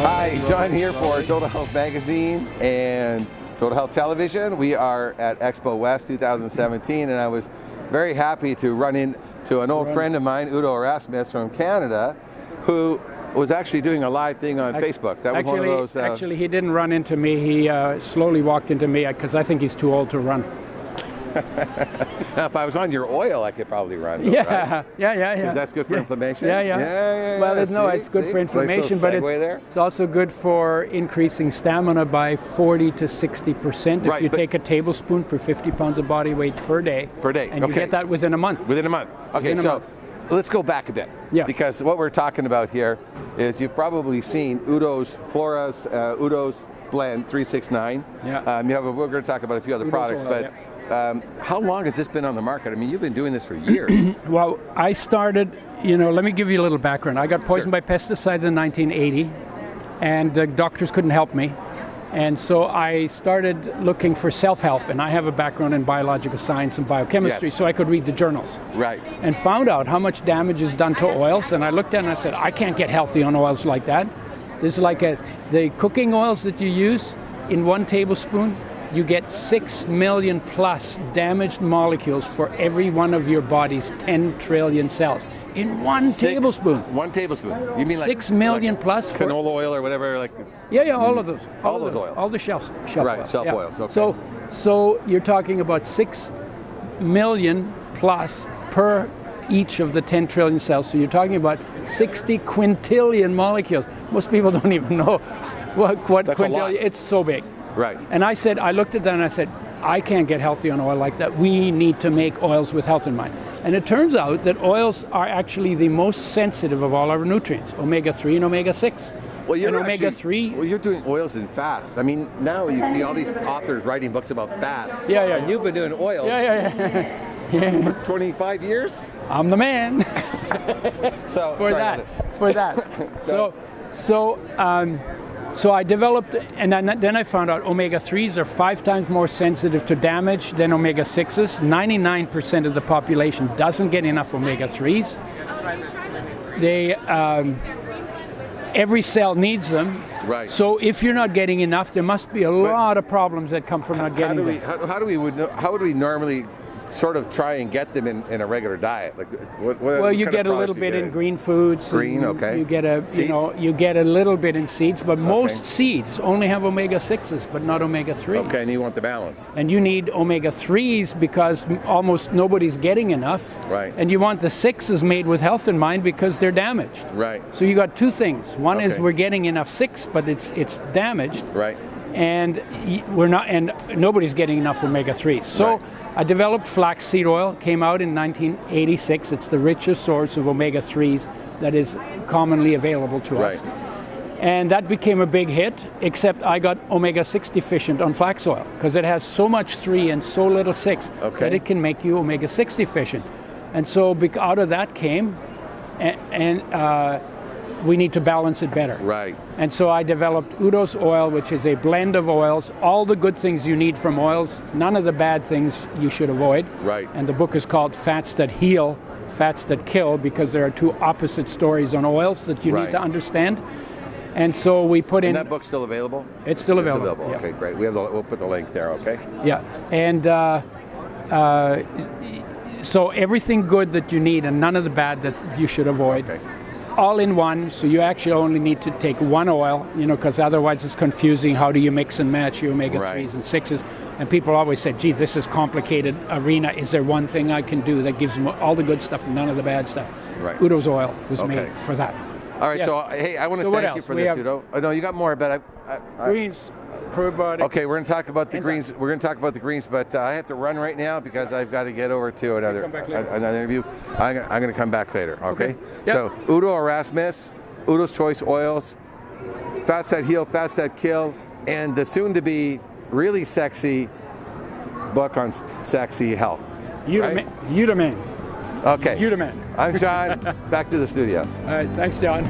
Hi, John here for Total Health Magazine and Total Health Television. We are at Expo West 2017, and I was very happy to run into an old friend of mine, Udo Erasmus from Canada, who was actually doing a live thing on Facebook. That was one of those. Actually, he didn't run into me. He slowly walked into me because I think he's too old to run. Now, if I was on your oil, I could probably run. Though, yeah, right? yeah. Because that's good for inflammation. Yeah. Well, it's good for inflammation, but it's also good for increasing stamina by 40 to 60% if you take a tablespoon per 50 pounds of body weight per day. And you get that within a month. Within a month. Okay, so let's go back a bit. Yeah. Because what we're talking about here is you've probably seen Udo's Udo's Blend 369. Yeah. We're going to talk about a few other products, but how long has this been on the market? I mean, you've been doing this for years. Well, I started, let me give you a little background. I got poisoned by pesticides in 1980, and the doctors couldn't help me. And so I started looking for self-help, and I have a background in biological science and biochemistry, so I could read the journals. Right. And found out how much damage is done to oils, and I looked at it and I said, I can't get healthy on oils like that. This is like the cooking oils that you use in 1 tablespoon, you get 6 million plus damaged molecules for every one of your body's 10 trillion cells in 1 tablespoon. 1 tablespoon. You mean like 6 million plus canola oil or whatever? Like all of those. All those oils. All the shelf right, oils. shelf oils. Okay. So you're talking about 6 million plus per each of the 10 trillion cells. So you're talking about 60 quintillion molecules. Most people don't even know what quintillion. It's so big. Right. And I looked at that and I said, I can't get healthy on oil like that. We need to make oils with health in mind. And it turns out that oils are actually the most sensitive of all our nutrients, omega-3 and omega-6. Well, you're omega-3. Well, you're doing oils and fats. I mean, now you see all these authors writing books about fats. Yeah. And you've been doing oils for 25 years? I'm the man. For that. So I developed, and then I found out omega-3s are 5 times more sensitive to damage than omega-6s. 99% of the population doesn't get enough omega-3s. Every cell needs them. Right. So if you're not getting enough, there must be a lot of problems that come from not getting them. How would we normally sort of try and get them in a regular diet? Like, what you get a little bit in green foods. Okay. You get you get a little bit in seeds, but most seeds only have omega-6s, but not omega-3s. Okay, and you want the balance. And you need omega-3s because almost nobody's getting enough. Right. And you want the 6s made with health in mind because they're damaged. Right. So you got 2 things. One is we're getting enough 6, but it's damaged. Right. And we're not, and nobody's getting enough omega-3s. So I developed flaxseed oil, came out in 1986. It's the richest source of omega-3s that is commonly available to us. And that became a big hit, except I got omega-6 deficient on flax oil because it has so much 3 and so little 6 that it can make you omega-6 deficient. And so out of that came, we need to balance it better. Right. And so I developed Udo's oil, which is a blend of oils, all the good things you need from oils, none of the bad things you should avoid. Right. And the book is called Fats That Heal, Fats That Kill, because there are 2 opposite stories on oils that you need to understand. And so we put in... And that book's still available? It's still available. Yeah. Okay, great. We'll put the link there, okay? Yeah. And so everything good that you need and none of the bad that you should avoid. Okay. All in one, so you actually only need to take 1 oil, because otherwise it's confusing. How do you mix and match your omega-3s and 6s? And people always say, gee, this is complicated arena. Is there one thing I can do that gives them all the good stuff and none of the bad stuff? Right. Udo's oil was made for that. All right, so hey, I want to thank you for this, Udo. Oh, no, you got more, but greens, probiotics. Okay, we're going to talk about the greens. We're going to talk about the greens, but I have to run right now because I've got to get over to another interview. I'm going to come back later. Okay. Yep. So Udo Erasmus, Udo's Choice Oils, Fats That Heal, Fats That Kill, and the soon-to-be really sexy book on sexy health. You the man. Okay. You the man. I'm John. Back to the studio. All right. Thanks, John.